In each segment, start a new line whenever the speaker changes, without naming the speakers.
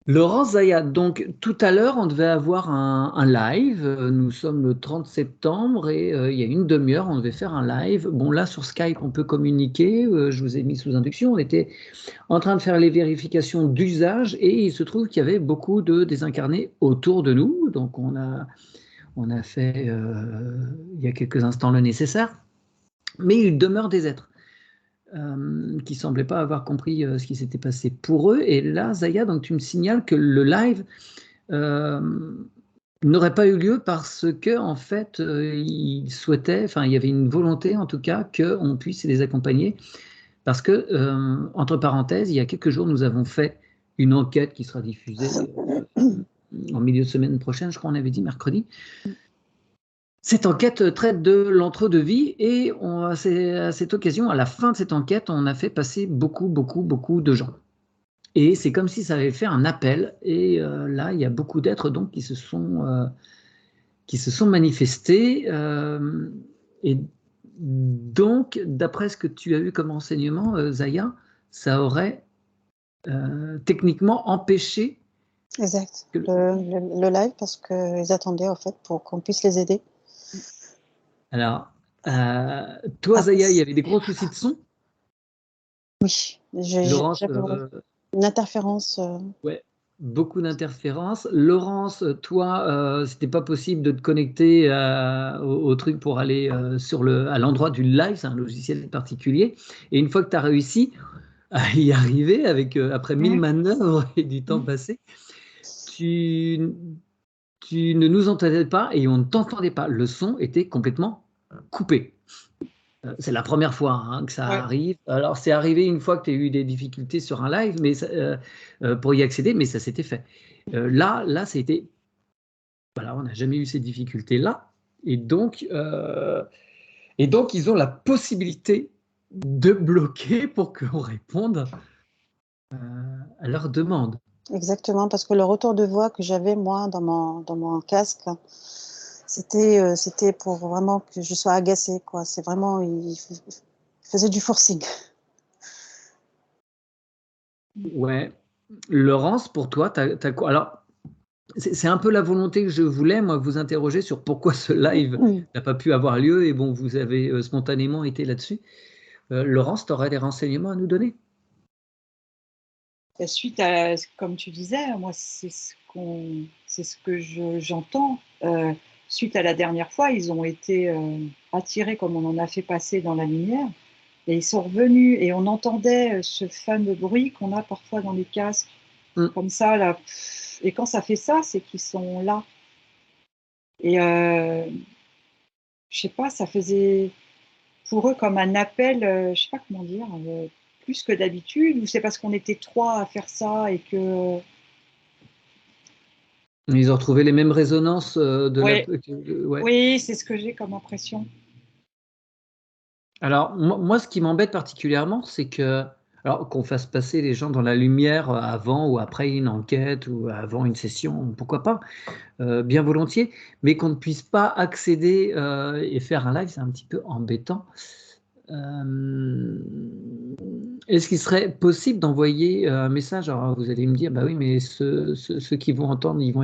Laurent Zaya, donc tout à l'heure, on devait avoir un live. Nous sommes le 30 septembre et il y a une demi-heure, on devait faire un live. Bon, là, sur Skype, on peut communiquer. Je vous ai mis sous induction. On était en train de faire les vérifications d'usage et il se trouve qu'il y avait beaucoup de désincarnés autour de nous. Donc, on a fait il y a quelques instants le nécessaire. Mais il demeure des êtres qui ne semblaient pas avoir compris ce qui s'était passé pour eux. Et là, Zaya, donc tu me signales que le live euh, n'aurait pas eu lieu parce que en fait, ils souhaitaient, enfin, il y avait une volonté en tout cas qu'on puisse les accompagner. Parce que, entre parenthèses, il y a quelques jours, nous avons fait une enquête qui sera diffusée en milieu de semaine prochaine, je crois, on avait dit mercredi. Cette enquête traite de l'entre-deux-vie et à cette occasion, à la fin de cette enquête, on a fait passer beaucoup, beaucoup, beaucoup de gens. Et c'est comme si ça avait fait un appel. Et là, il y a beaucoup d'êtres donc qui se sont manifestés. Et donc, d'après ce que tu as eu comme renseignement, Zaya, ça aurait techniquement empêché
Exact.
que...
Le live, parce qu'ils attendaient, en fait, pour qu'on puisse les aider.
Alors, toi,
Après,
Zaya, il y avait des gros soucis de son.
oui,
Laurence,
j'avais une interférence.
ouais, beaucoup d'interférences. Laurence, toi, c'était pas possible de te connecter au truc pour aller à l'endroit du live, c'est un logiciel particulier. Et une fois que tu as réussi à y arriver, après 1000 manœuvres et du temps passé, tu, tu ne nous entendais pas et on ne t'entendait pas. Le son était complètement coupé. C'est la première fois que ça
Ouais.
arrive. Alors, c'est arrivé une fois que tu as eu des difficultés sur un live pour y accéder, mais ça s'était fait. Là, c'était. Voilà, on n'a jamais eu ces difficultés-là. Et donc, ils ont la possibilité de bloquer pour qu'on réponde à leurs demandes.
Exactement, parce que le retour de voix que j'avais, moi, dans mon casque, c'était pour vraiment que je sois agacée, quoi. C'est vraiment, il faisait du forcing.
Ouais. Laurence, pour toi, t'as quoi? Alors, c'est un peu la volonté que je voulais, moi, vous interroger sur pourquoi ce live n'a pas pu avoir lieu. Et bon, vous avez spontanément été là-dessus. Laurence, tu aurais des renseignements à nous donner?
Suite à, comme tu disais, moi, c'est ce que j'entends. Suite à la dernière fois, ils ont été attirés, comme on en a fait passer dans la lumière, et ils sont revenus, et on entendait ce fameux bruit qu'on a parfois dans les casques, comme ça, là. Et quand ça fait ça, c'est qu'ils sont là. Et je sais pas, ça faisait pour eux comme un appel, je sais pas comment dire, plus que d'habitude, ou c'est parce qu'on était trois à faire ça et que...
Ils ont retrouvé les mêmes résonances
Ouais.
ouais.
Oui, c'est ce que j'ai comme impression.
Alors, moi, ce qui m'embête particulièrement, c'est alors qu'on fasse passer les gens dans la lumière avant ou après une enquête ou avant une session, pourquoi pas, bien volontiers, mais qu'on ne puisse pas accéder et faire un live, c'est un petit peu embêtant. Est-ce qu'il serait possible d'envoyer un message? Alors, vous allez me dire, bah oui, mais ceux qui vont entendre, ils vont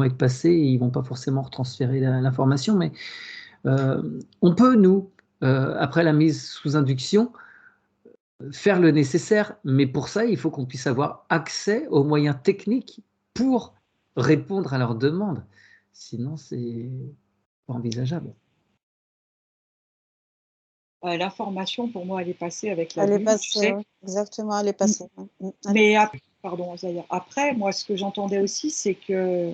être passés et ils vont pas forcément retransférer l'information, mais on peut, nous, après la mise sous induction, faire le nécessaire, mais pour ça, il faut qu'on puisse avoir accès aux moyens techniques pour répondre à leurs demandes. Sinon, c'est pas envisageable.
L'information, pour moi, elle est passée avec la
Elle est
bulle, tu
passée,
sais.
ouais. Exactement, elle est passée.
Mais pardon, Zaya. Après, moi, ce que j'entendais aussi, c'est que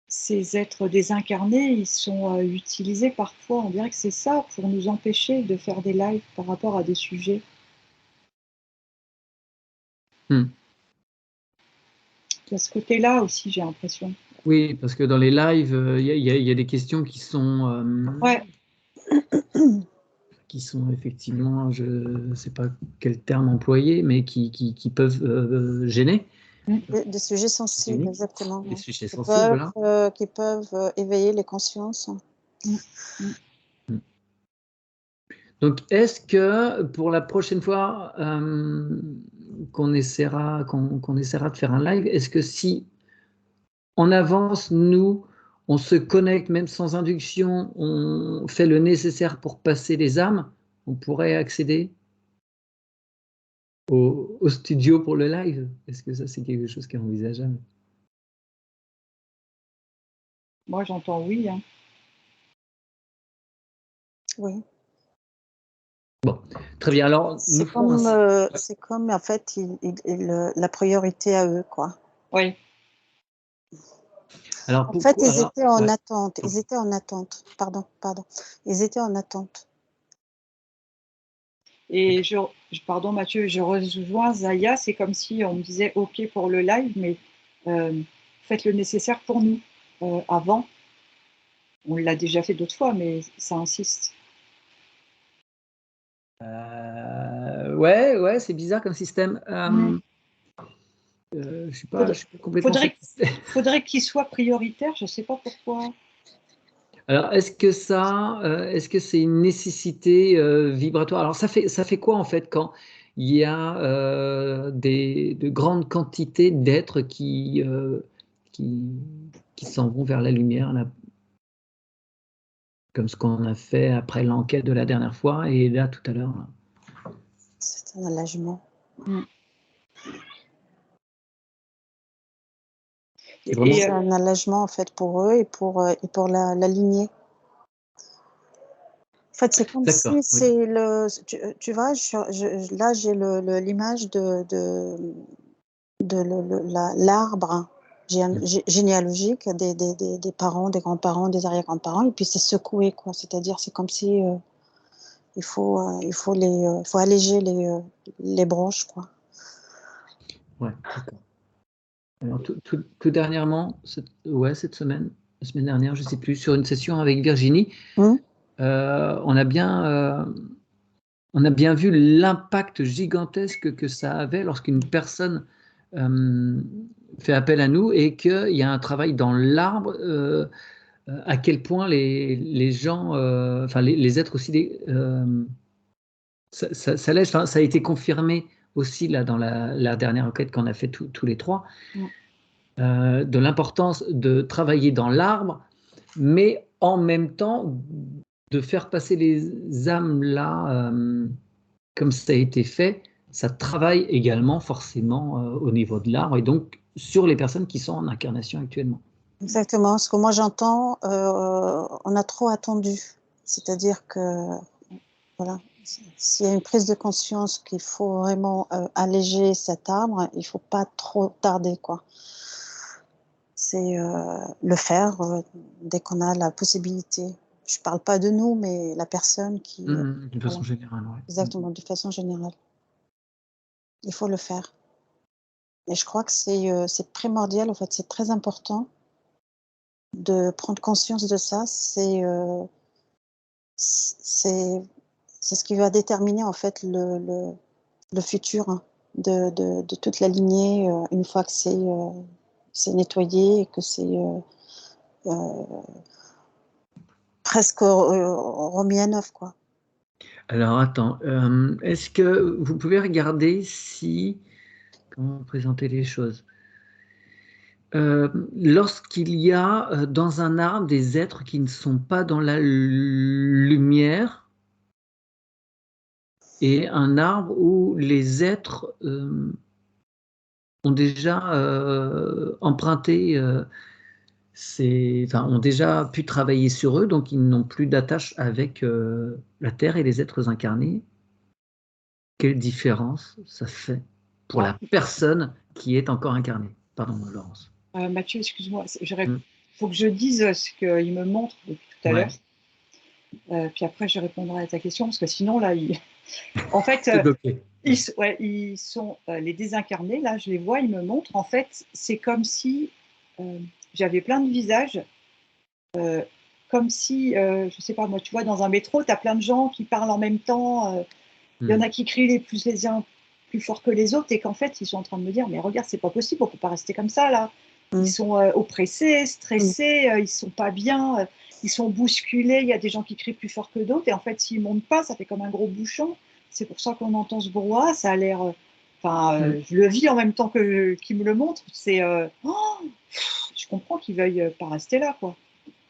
ces êtres désincarnés, ils sont utilisés parfois, on dirait que c'est ça, pour nous empêcher de faire des lives par rapport à des sujets.
Hmm.
De ce côté-là aussi, j'ai l'impression.
Oui, parce que dans les lives, il y a des questions
Ouais.
qui sont effectivement, je ne sais pas quel terme employer, mais qui peuvent gêner.
Des sujets sensibles, exactement.
Des sujets sensibles, voilà.
Qui peuvent éveiller les consciences.
Donc, est-ce que pour la prochaine fois, qu'on essaiera de faire un live. Est-ce que si en avance, nous, on se connecte même sans induction, on fait le nécessaire pour passer les âmes, on pourrait accéder au studio pour le live? Est-ce que ça, c'est quelque chose qui est envisageable?
Moi, j'entends oui. Hein.
Oui.
Bon, très bien. Alors, nous ferons
C'est comme, en fait, la priorité à eux, quoi.
Oui.
Alors,
En fait, ils
alors,
étaient en
ouais.
attente. Ils étaient en attente. Pardon. Ils étaient en attente.
Et pardon Mathieu, je rejoins Zaya, c'est comme si on me disait OK pour le live, mais faites le nécessaire pour nous. Avant, on l'a déjà fait d'autres fois, mais ça insiste.
Ouais, c'est bizarre comme système. Je suis pas complètement satisfait.
Faudrait qu'il soit prioritaire, je ne sais pas pourquoi.
Alors, est-ce que c'est une nécessité vibratoire? Alors, ça fait quoi en fait quand il y a de grandes quantités d'êtres qui s'en vont vers la lumière, là, comme ce qu'on a fait après l'enquête de la dernière fois et là tout à l'heure?
C'est un allègement. C'est un allègement en fait pour eux et pour la lignée. En fait, c'est comme si c'est le. Tu vois, là j'ai l'image de l'arbre généalogique des parents, des grands-parents, des arrière-grands-parents, et puis c'est secoué, quoi. C'est-à-dire, c'est comme si il faut alléger les branches, quoi.
Ouais, d'accord. Alors, tout dernièrement, cette semaine, la semaine dernière, je ne sais plus, sur une session avec Virginie, on a bien vu l'impact gigantesque que ça avait lorsqu'une personne fait appel à nous et qu'il y a un travail dans l'arbre, à quel point les gens, enfin les êtres aussi, ça laisse, ça a été confirmé aussi là dans la dernière enquête qu'on a fait tous les trois, de l'importance de travailler dans l'arbre, mais en même temps de faire passer les âmes là, comme ça a été fait, ça travaille également forcément au niveau de l'arbre et donc sur les personnes qui sont en incarnation actuellement.
Exactement. Ce que moi j'entends, on a trop attendu. C'est-à-dire que, voilà, s'il y a une prise de conscience qu'il faut vraiment alléger cet arbre, il ne faut pas trop tarder, quoi. C'est le faire dès qu'on a la possibilité. Je ne parle pas de nous, mais la personne qui...
De façon générale, oui.
Exactement, de façon générale. Il faut le faire. Et je crois que c'est primordial, en fait, c'est très important de prendre conscience de ça. C'est ce qui va déterminer, en fait, le futur, hein, de toute la lignée, une fois que c'est nettoyé et que c'est presque remis à neuf, quoi.
Alors attends, est-ce que vous pouvez regarder si, comment présenter les choses? Lorsqu'il y a dans un arbre des êtres qui ne sont pas dans la lumière et un arbre où les êtres ont déjà emprunté, ont déjà pu travailler sur eux, donc ils n'ont plus d'attache avec la Terre et les êtres incarnés. Quelle différence ça fait pour la personne qui est encore incarnée? Pardon, Laurence.
Mathieu, excuse-moi, il faut que je dise ce qu'il me montre depuis tout à l'heure. Puis après, je répondrai à ta question, parce que sinon, là, en fait, ils sont les désincarnés, là, je les vois, ils me montrent. En fait, c'est comme si j'avais plein de visages, comme si, je ne sais pas, moi, tu vois, dans un métro, tu as plein de gens qui parlent en même temps. Il y en a qui crient les uns plus fort que les autres, et qu'en fait, ils sont en train de me dire, mais regarde, c'est pas possible, on peut pas rester comme ça, là. Ils sont oppressés, stressés, ils sont pas bien, ils sont bousculés, il y a des gens qui crient plus fort que d'autres, et en fait, s'ils montent pas, ça fait comme un gros bouchon. C'est pour ça qu'on entend ce brouhaha, ça a l'air Enfin, je le vis en même temps qu'il me le montre. Je comprends qu'il veuille pas rester là, quoi.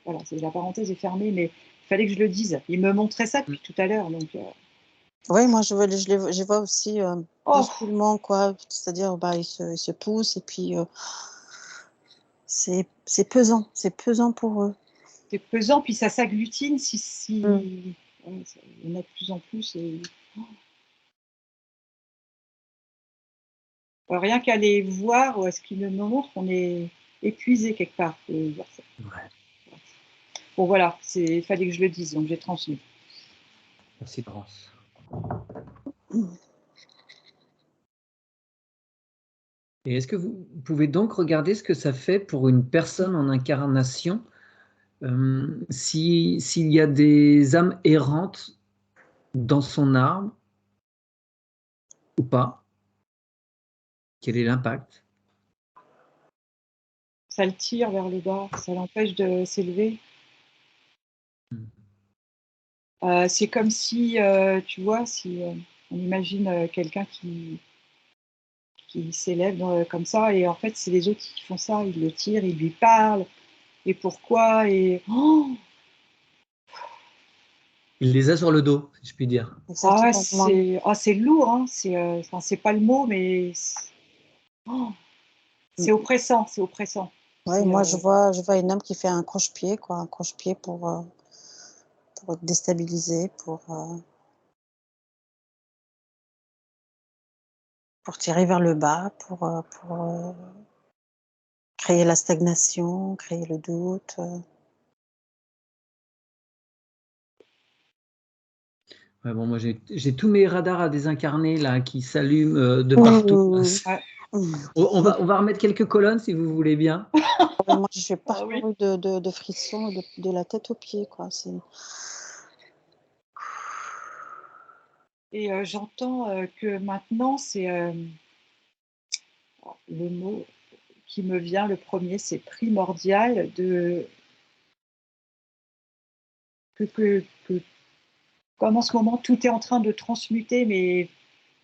Voilà, la parenthèse est fermée, mais il fallait que je le dise. Il me montrait ça depuis tout à l'heure, donc.
Oui, moi je vois aussi bousculement, quoi. C'est-à-dire, il se pousse et puis c'est pesant pour eux.
C'est pesant, puis ça s'agglutine si ouais, il y en a de plus en plus. Rien qu'à les voir, ou à ce qu'ils me montrent, on est épuisé quelque part. Ouais. Bon, voilà, il fallait que je le dise, donc j'ai transmis.
Merci, Laurence. Et est-ce que vous pouvez donc regarder ce que ça fait pour une personne en incarnation s'il y a des âmes errantes dans son arbre ou pas? Quel est l'impact?
Ça le tire vers le bas, ça l'empêche de s'élever. C'est comme si, tu vois, si on imagine quelqu'un qui s'élève comme ça, et en fait, c'est les autres qui font ça, ils le tirent, ils lui parlent, et pourquoi, et
Il les a sur le dos, si je puis dire.
c'est lourd, hein, c'est pas le mot, mais c'est oppressant, c'est oppressant.
Oui, moi je vois une âme qui fait un croche-pied, quoi, un croche-pied pour déstabiliser, pour tirer vers le bas, pour créer la stagnation, créer le doute.
Ouais, bon, moi, j'ai tous mes radars à désincarner là qui s'allument de partout. On va remettre quelques colonnes si vous voulez bien.
Moi, je suis parcourue de frissons, de la tête aux pieds, quoi.
Et j'entends que maintenant, c'est le mot qui me vient le premier, c'est primordial que comme en ce moment tout est en train de transmuter, mais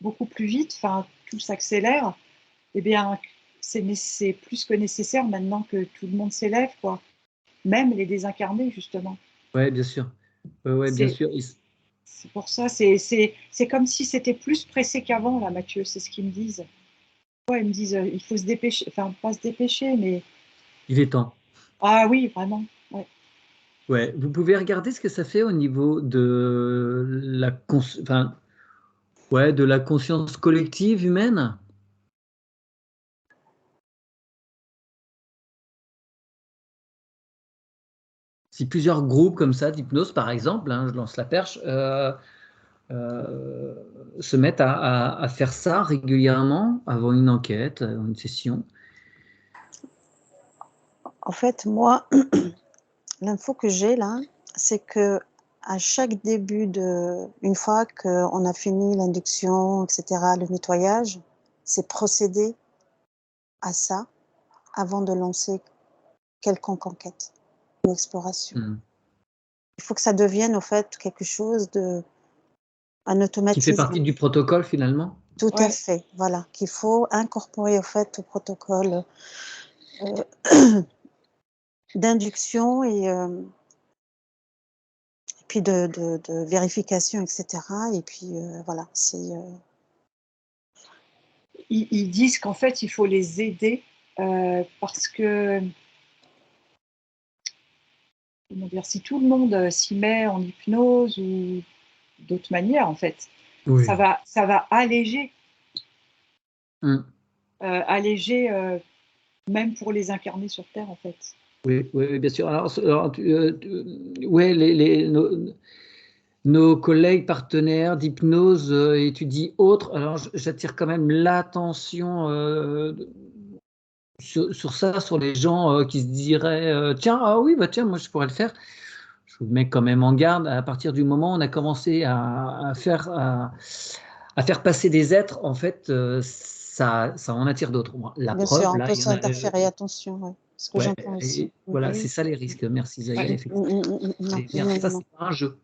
beaucoup plus vite, enfin tout s'accélère, eh bien c'est plus que nécessaire maintenant que tout le monde s'élève, quoi. Même les désincarnés, justement.
Oui, bien sûr. Ouais, bien sûr.
C'est pour ça, c'est comme si c'était plus pressé qu'avant, là, Mathieu, c'est ce qu'ils me disent. Ouais, ils me disent, il faut se dépêcher, enfin, pas se dépêcher, mais.
Il est temps.
Ah oui, vraiment. Ouais.
Ouais, vous pouvez regarder ce que ça fait au niveau de de la conscience collective humaine. Si plusieurs groupes comme ça d'hypnose, par exemple, je lance la perche, se mettent à faire ça régulièrement avant une enquête, avant une session.
En fait, moi, l'info que j'ai là, c'est que à chaque début une fois qu'on a fini l'induction, etc., le nettoyage, c'est procéder à ça avant de lancer quelconque enquête ou exploration. Il faut que ça devienne, au fait, quelque chose un automatisme.
Qui fait partie du protocole, finalement.
Tout à fait, voilà, qu'il faut incorporer, au fait, au protocole d'induction et puis de vérification, etc. Et puis, voilà, c'est...
Ils disent qu'en fait, il faut les aider parce que, comment dire, si tout le monde s'y met en hypnose ou d'autres manières, en fait,
oui.
ça va alléger. Alléger, même pour les incarner sur Terre, en fait.
Oui, bien sûr. Alors ouais, nos collègues partenaires d'hypnose étudient autres. Alors, j'attire quand même l'attention sur ça, sur les gens qui se diraient tiens, ah oui, tiens, moi je pourrais le faire. Je vous mets quand même en garde. À partir du moment où on a commencé à faire passer des êtres, en fait, ça en attire d'autres. La
bien
preuve,
sûr, on
là,
peut
il y en a.
S'interférer, attention, ouais. Ce que j'entends aussi.
Voilà, c'est ça les risques. Merci Zahir, effectivement. C'est pas un jeu.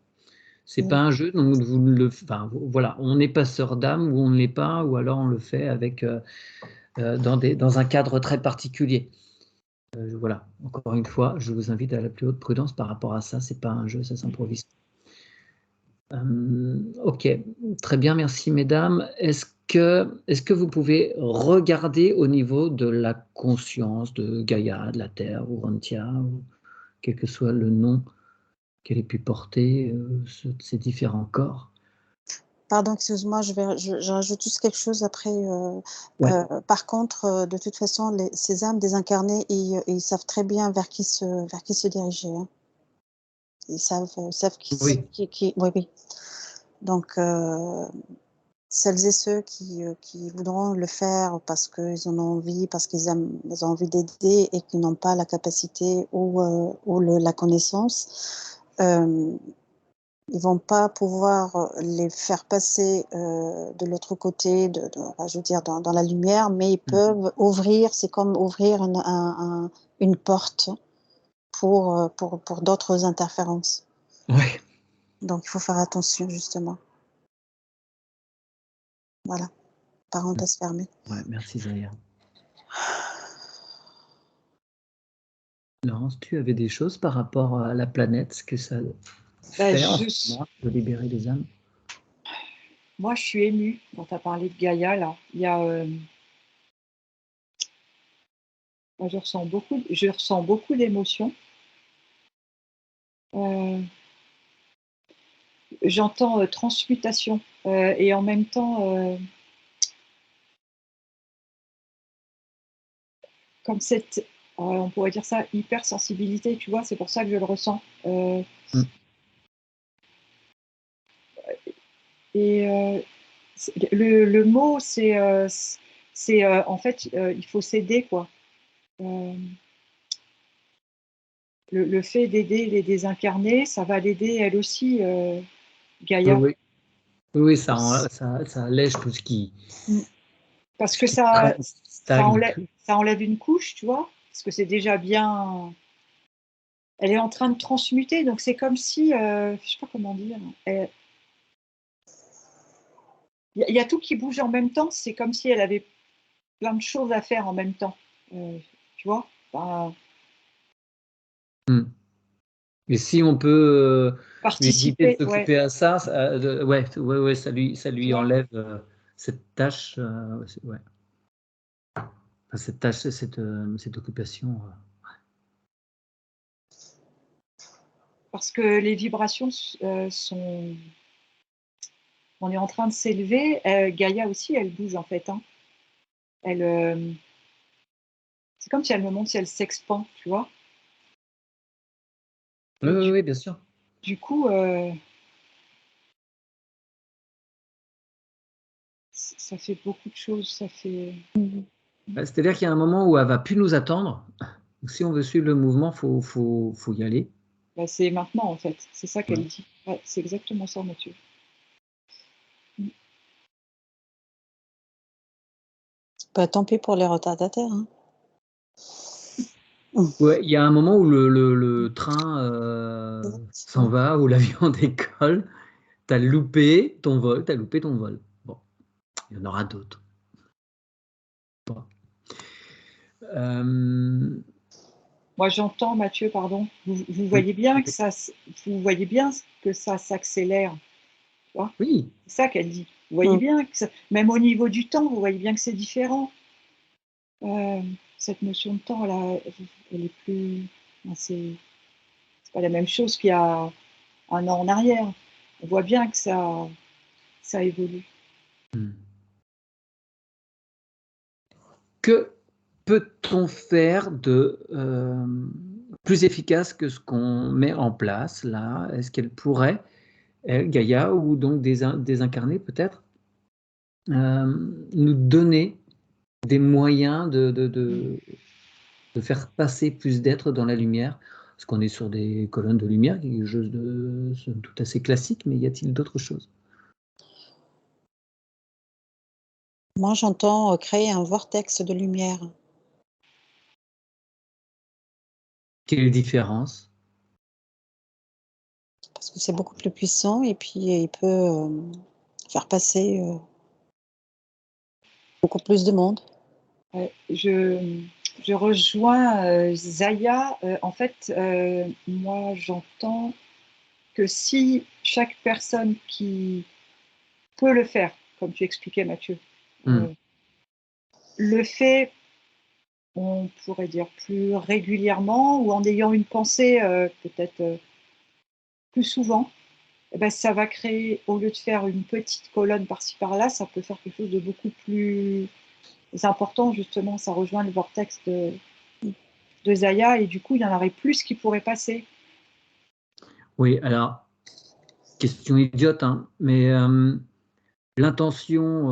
C'est pas un jeu, donc vous ne le, enfin, voilà, on n'est pas sœur d'âme ou on ne l'est pas, ou alors on le fait avec dans un cadre très particulier. Voilà, encore une fois, je vous invite à la plus haute prudence par rapport à ça. C'est pas un jeu, ça s'improvise. Ok, très bien, merci mesdames. Est-ce que vous pouvez regarder au niveau de la conscience de Gaïa, de la Terre, ou Rantia, ou quel que soit le nom qu'elle ait pu porter, ces différents corps?
Pardon, excuse-moi, je rajoute juste quelque chose après.
Ouais.
Par contre, de toute façon, ces âmes désincarnées, ils savent très bien vers qui se diriger. Hein. Ils savent
Oui.
oui, oui. Donc, celles et ceux qui voudront le faire parce qu'ils en ont envie, parce qu'ils ont envie d'aider et qui n'ont pas la capacité ou la connaissance, ils vont pas pouvoir les faire passer de l'autre côté, je veux dire dans la lumière, mais ils peuvent ouvrir, c'est comme ouvrir une porte pour d'autres interférences.
Ouais.
Donc il faut faire attention justement. Voilà, parenthèse fermée.
Ouais, merci Zaya. Laurence, tu avais des choses par rapport à la planète, ce que ça fait en ce moment de libérer les âmes?
Moi, je suis émue quand tu as parlé de Gaïa, là. Il y a, moi, je ressens beaucoup d'émotions. J'entends transmutation et en même temps, comme cette, on pourrait dire ça, hypersensibilité, tu vois, c'est pour ça que je le ressens. Et le mot, c'est en fait, il faut s'aider, quoi. Le fait d'aider les désincarnés, ça va l'aider elle aussi, Gaïa.
Oui, oui, ça allège tout ce qui.
Parce que
ça
enlève une couche, tu vois, parce que c'est déjà bien. Elle est en train de transmuter, donc c'est comme si, je sais pas comment dire. Il y a tout qui bouge en même temps. C'est comme si elle avait plein de choses à faire en même temps. Tu vois.
Et si on peut lui éviter de
Participer, ouais.
s'occuper à ça, ouais, ça lui enlève cette tâche, ouais. Enfin, cette tâche, cette occupation.
Parce que les vibrations sont. On est en train de s'élever. Gaïa aussi, elle bouge en fait. Hein. C'est comme si elle me montre si elle s'expand, tu vois.
Oui, bien sûr.
Du coup, ça fait beaucoup de choses. Ça fait.
C'est-à-dire qu'il y a un moment où elle va plus nous attendre. Si on veut suivre le mouvement, faut y aller.
Bah, c'est maintenant en fait. C'est ça qu'elle dit. Ouais, c'est exactement ça, Mathieu.
Bah, tant pis pour les retardataires. Hein.
Ouais, il y a un moment où le train s'en va, où l'avion décolle. T'as loupé ton vol. Bon, il y en aura d'autres. Bon.
Moi, j'entends, Mathieu, pardon. Vous voyez bien que ça s'accélère. Tu vois.
Oui.
C'est ça qu'elle dit. Vous voyez bien que même au niveau du temps, vous voyez bien que c'est différent. Cette notion de temps, là, elle est plus. C'est pas la même chose qu'il y a un an en arrière. On voit bien que ça évolue.
Que peut-on faire de plus efficace que ce qu'on met en place là? Est-ce qu'elle pourrait, elle, Gaïa, ou donc des incarnés peut-être, nous donner des moyens de faire passer plus d'êtres dans la lumière? Parce qu'on est sur des colonnes de lumière, quelque chose de tout assez classique, mais y a-t-il d'autres choses?
Moi, j'entends créer un vortex de lumière.
Quelle est la différence?
Parce c'est beaucoup plus puissant et puis il peut faire passer beaucoup plus de monde.
Je rejoins Zaya. En fait, moi, j'entends que si chaque personne qui peut le faire, comme tu expliquais, Mathieu, le fait, on pourrait dire plus régulièrement ou en ayant une pensée peut-être plus souvent, eh ben, ça va créer, au lieu de faire une petite colonne par-ci par-là, ça peut faire quelque chose de beaucoup plus important, justement. Ça rejoint le vortex de Zaya et du coup, il y en aurait plus qui pourraient passer.
Oui, alors, question idiote, hein, mais l'intention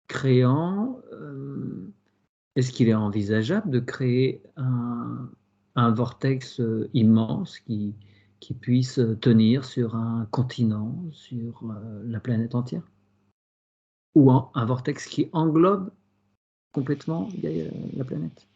créant, est-ce qu'il est envisageable de créer un vortex immense qui puisse tenir sur un continent, sur la planète entière? Ou un vortex qui englobe complètement la planète?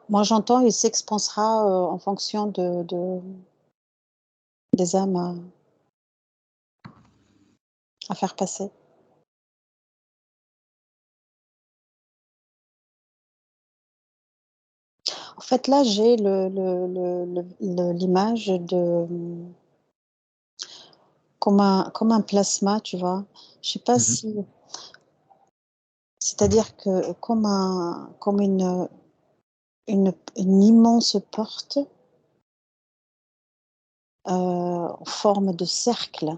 Moi, j'entends, il s'expansera en fonction des âmes à faire passer. En fait, là, j'ai l'image de comme un plasma, tu vois. Je sais pas si, c'est-à-dire que comme une immense porte en forme de cercle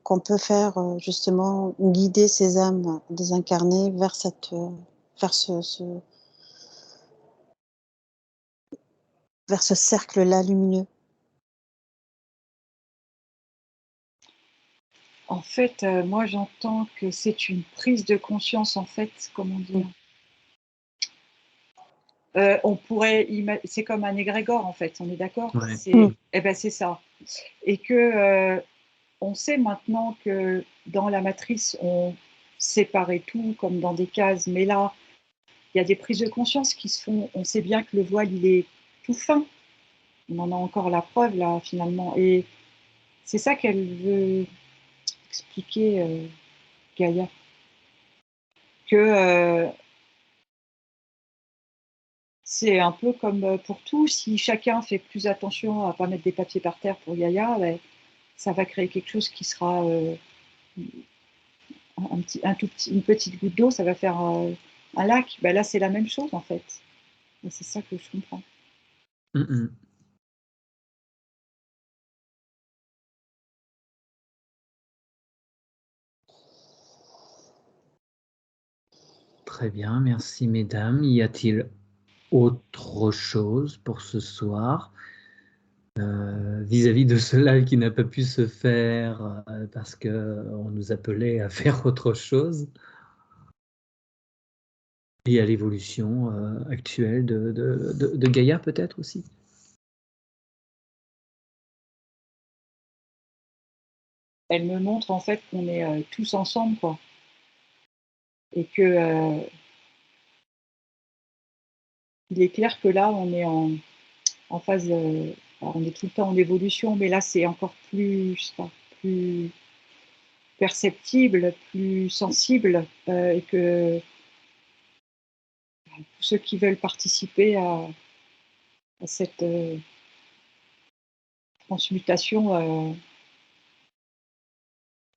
qu'on peut faire justement guider ces âmes désincarnées vers vers ce cercle-là lumineux.
En fait, moi, j'entends que c'est une prise de conscience, en fait, comment dire. On pourrait, c'est comme un égrégore, en fait, on est d'accord?
Ouais.
Eh ben, c'est ça. Et que on sait maintenant que dans la matrice, on séparait tout comme dans des cases, mais là, il y a des prises de conscience qui se font. On sait bien que le voile, il est tout fin. On en a encore la preuve, là, finalement. Et c'est ça qu'elle veut expliquer, Gaïa. Que c'est un peu comme pour tout. Si chacun fait plus attention à ne pas mettre des papiers par terre pour Gaïa, ben, ça va créer quelque chose qui sera une petite goutte d'eau, ça va faire un lac. Ben là, c'est la même chose, en fait. Et c'est ça que je comprends.
Très bien, merci mesdames. Y a-t-il autre chose pour ce soir vis-à-vis de ce live qui n'a pas pu se faire parce qu'on nous appelait à faire autre chose et à l'évolution actuelle de Gaïa peut-être aussi?
Elle me montre en fait qu'on est tous ensemble, quoi. Et que il est clair que là, on est en phase. Alors on est tout le temps en évolution, mais là, c'est encore plus, je sais pas, plus perceptible, plus sensible, et que tous ceux qui veulent participer à cette transmutation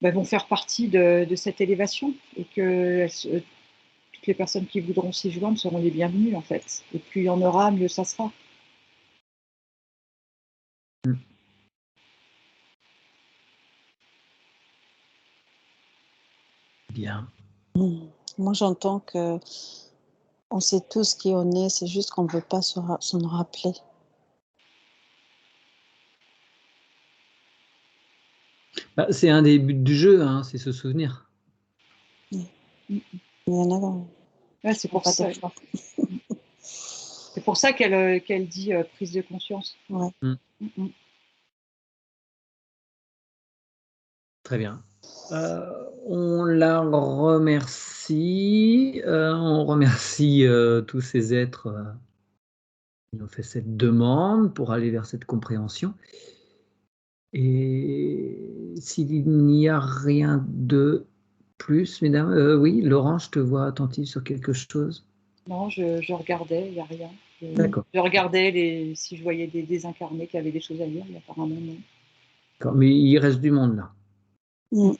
ben, vont faire partie de cette élévation et que toutes les personnes qui voudront s'y joindre seront les bienvenues en fait. Et plus il y en aura, mieux ça sera.
Bien.
Moi, j'entends que on sait tous qui on est, c'est juste qu'on ne veut pas s'en rappeler.
Bah, c'est un des buts du jeu, hein, c'est se souvenir.
Il y en a.
Ouais, c'est pour ça. C'est pour ça qu'elle dit prise de conscience.
Ouais.
Très bien. On la remercie. On remercie tous ces êtres qui ont fait cette demande pour aller vers cette compréhension. Et s'il n'y a rien de plus, mesdames, oui, Laurent, je te vois attentive sur quelque chose.
Non, je regardais, il n'y a rien.
D'accord.
Je regardais si je voyais des désincarnés qui avaient des choses à dire, mais apparemment non.
D'accord, mais il reste du monde là.
Mm.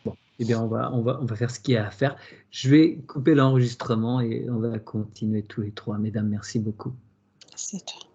Bon, eh bien, on va faire ce qu'il y a à faire. Je vais couper l'enregistrement et on va continuer tous les trois. Mesdames, merci beaucoup.
C'est tout.